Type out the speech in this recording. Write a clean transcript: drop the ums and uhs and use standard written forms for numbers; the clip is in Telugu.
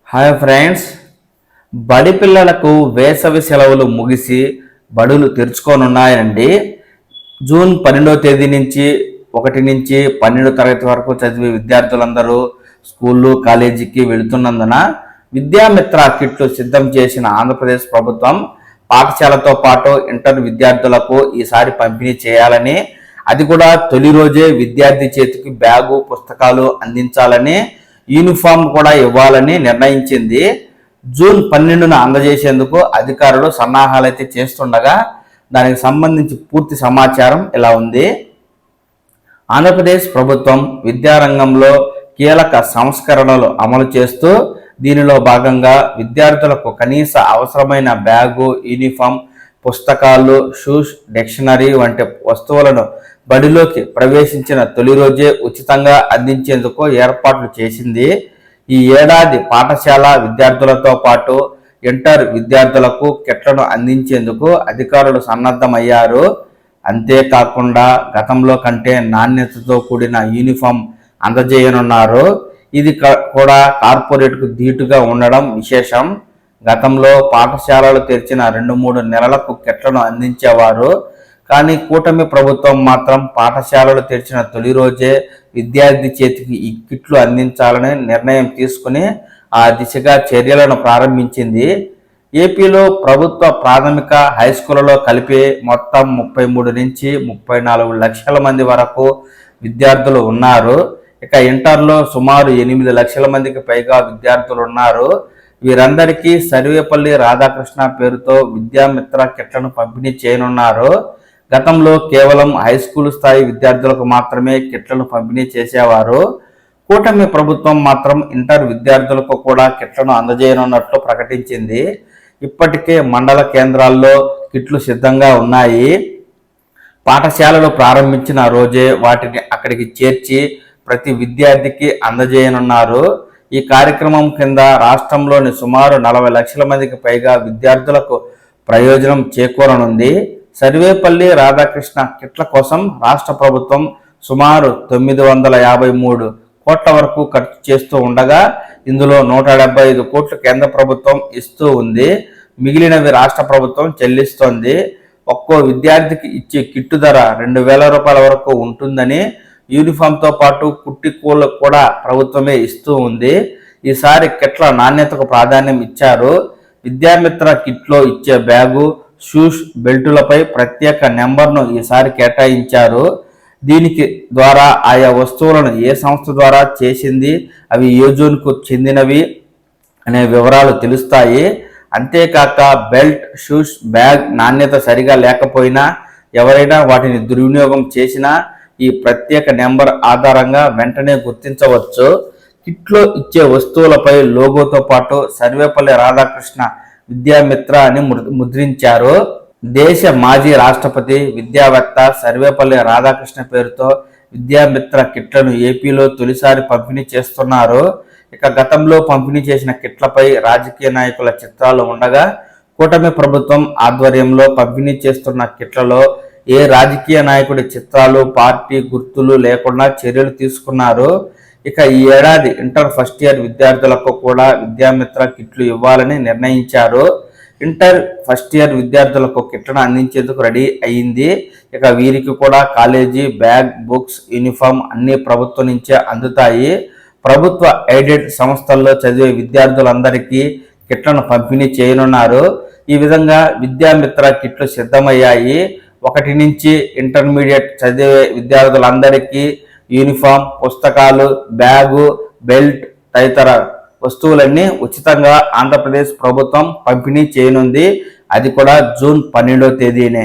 హాయ్ ఫ్రెండ్స్, బడి పిల్లలకు వేసవి సెలవులు ముగిసి బడులు తెరుచుకోనున్నాయండి. జూన్ 12వ తేదీ నుంచి 1 నుంచి 12 తరగతి వరకు చదివే విద్యార్థులందరూ స్కూళ్ళు కాలేజీకి వెళుతున్నందున విద్యామిత్ర కిట్లు సిద్ధం చేసిన ఆంధ్రప్రదేశ్ ప్రభుత్వం పాఠశాలతో పాటు ఇంటర్ విద్యార్థులకు ఈసారి పంపిణీ చేయాలని, అది కూడా తొలి రోజే విద్యార్థి చేతికి బ్యాగు పుస్తకాలు అందించాలని, యూనిఫామ్ కూడా ఇవ్వాలని నిర్ణయించింది. జూన్ 12న అందజేసేందుకు అధికారులు సన్నాహాలు అయితే చేస్తుండగా దానికి సంబంధించి పూర్తి సమాచారం ఇలా ఉంది. ఆంధ్రప్రదేశ్ ప్రభుత్వం విద్యారంగంలో కీలక సంస్కరణలు అమలు చేస్తూ దీనిలో భాగంగా విద్యార్థులకు కనీస అవసరమైన బ్యాగు, యూనిఫామ్, పుస్తకాలు, షూస్, డిక్షనరీ వంటి వస్తువులను బడిలోకి ప్రవేశించిన తొలి రోజే ఉచితంగా అందించేందుకు ఏర్పాట్లు చేసింది. ఈ ఏడాది పాఠశాల విద్యార్థులతో పాటు ఇంటర్ విద్యార్థులకు కిట్లను అందించేందుకు అధికారులు సన్నద్ధమయ్యారు. అంతేకాకుండా గతంలో కంటే నాణ్యతతో కూడిన యూనిఫామ్ అందజేయనున్నారు. ఇది కూడా కార్పొరేట్కు ధీటుగా ఉండడం విశేషం. గతంలో పాఠశాలలు తెరిచిన 2-3 నెలలకు కిట్లను అందించేవారు. కానీ కూటమి ప్రభుత్వం మాత్రం పాఠశాలలు తెరిచిన తొలి రోజే విద్యార్థి చేతికి ఈ కిట్లు అందించాలని నిర్ణయం తీసుకుని ఆ దిశగా చర్యలను ప్రారంభించింది. ఏపీలో ప్రభుత్వ ప్రాథమిక హైస్కూళ్లలో కలిపి మొత్తం 33 నుంచి 34 లక్షల మంది వరకు విద్యార్థులు ఉన్నారు. ఇక ఇంటర్లో సుమారు 8 లక్షల మందికి పైగా విద్యార్థులు ఉన్నారు. వీరందరికీ సర్వేపల్లి రాధాకృష్ణ పేరుతో విద్యామిత్ర కిట్లను పంపిణీ చేయనున్నారు. గతంలో కేవలం హై స్కూల్ స్థాయి విద్యార్థులకు మాత్రమే కిట్లను పంపిణీ చేసేవారు. కూటమి ప్రభుత్వం మాత్రం ఇంటర్ విద్యార్థులకు కూడా కిట్లను అందజేయనున్నట్లు ప్రకటించింది. ఇప్పటికే మండల కేంద్రాల్లో కిట్లు సిద్ధంగా ఉన్నాయి. పాఠశాలలు ప్రారంభించిన రోజే వాటిని అక్కడికి చేర్చి ప్రతి విద్యార్థికి అందజేయనున్నారు. ఈ కార్యక్రమం కింద రాష్ట్రంలోని సుమారు 40 లక్షల మందికి పైగా విద్యార్థులకు ప్రయోజనం చేకూరనుంది. సర్వేపల్లి రాధాకృష్ణ కిట్ల కోసం రాష్ట్ర ప్రభుత్వం సుమారు 953 కోట్ల వరకు ఖర్చు చేస్తూ ఉండగా ఇందులో 175 కోట్లు కేంద్ర ప్రభుత్వం ఇస్తూ ఉంది. మిగిలినవి రాష్ట్ర ప్రభుత్వం చెల్లిస్తోంది. ఒక్కో విద్యార్థికి ఇచ్చే కిట్టు ధర 2000 రూపాయల వరకు ఉంటుందని, యూనిఫామ్తో పాటు కుట్టి కూళ్ళు కూడా ప్రభుత్వమే ఇస్తూ ఉంది. ఈసారి కిట్ల నాణ్యతకు ప్రాధాన్యం ఇచ్చారు. విద్యామిత్ర కిట్లో ఇచ్చే బ్యాగు, షూస్, బెల్టులపై ప్రత్యేక నెంబర్ను ఈసారి కేటాయించారు. దీనికి ద్వారా ఆయా వస్తువులను ఏ సంస్థ ద్వారా చేసింది, అవి ఏ జోన్కు చెందినవి అనే వివరాలు తెలుస్తాయి. అంతేకాక బెల్ట్, షూస్, బ్యాగ్ నాణ్యత సరిగా లేకపోయినా, ఎవరైనా వాటిని దుర్వినియోగం చేసినా ఈ ప్రత్యేక నెంబర్ ఆధారంగా వెంటనే గుర్తించవచ్చు. కిట్లో ఇచ్చే వస్తువులపై లోగోతో పాటు సర్వేపల్లి రాధాకృష్ణ విద్యామిత్ర అని ముద్రించారు. దేశ మాజీ రాష్ట్రపతి, విద్యావేత్త సర్వేపల్లి రాధాకృష్ణ పేరుతో విద్యామిత్ర కిట్లను ఏపీలో తొలిసారి పంపిణీ చేస్తున్నారు. ఇక గతంలో పంపిణీ చేసిన కిట్లపై రాజకీయ నాయకుల చిత్రాలు ఉండగా కూటమి ప్రభుత్వం ఆధ్వర్యంలో పంపిణీ చేస్తున్న కిట్లలో ఏ రాజకీయ నాయకుడి చిత్రాలు, పార్టీ గుర్తులు లేకుండా చర్యలు తీసుకున్నారు. ఇక ఈ ఏడాది ఇంటర్ ఫస్ట్ ఇయర్ విద్యార్థులకు కూడా విద్యామిత్ర కిట్లు ఇవ్వాలని నిర్ణయించారు. ఇంటర్ ఫస్ట్ ఇయర్ విద్యార్థులకు కిట్లను అందించేందుకు రెడీ అయ్యింది. ఇక వీరికి కూడా కాలేజీ బ్యాగ్, బుక్స్, యూనిఫామ్ అన్ని ప్రభుత్వం నుంచే అందుతాయి. ప్రభుత్వ ఎయిడెడ్ సంస్థల్లో చదివే విద్యార్థులందరికీ కిట్లను పంపిణీ చేయనున్నారు. ఈ విధంగా విద్యామిత్ర కిట్లు సిద్ధమయ్యాయి. 1 నుంచి ఇంటర్మీడియట్ చదివే విద్యార్థులందరికీ యూనిఫామ్, పుస్తకాలు, బ్యాగు, బెల్ట్ తదితర వస్తువులన్నీ ఉచితంగా ఆంధ్రప్రదేశ్ ప్రభుత్వం పంపిణీ చేయనుంది. అది కూడా జూన్ 12వ తేదీనే.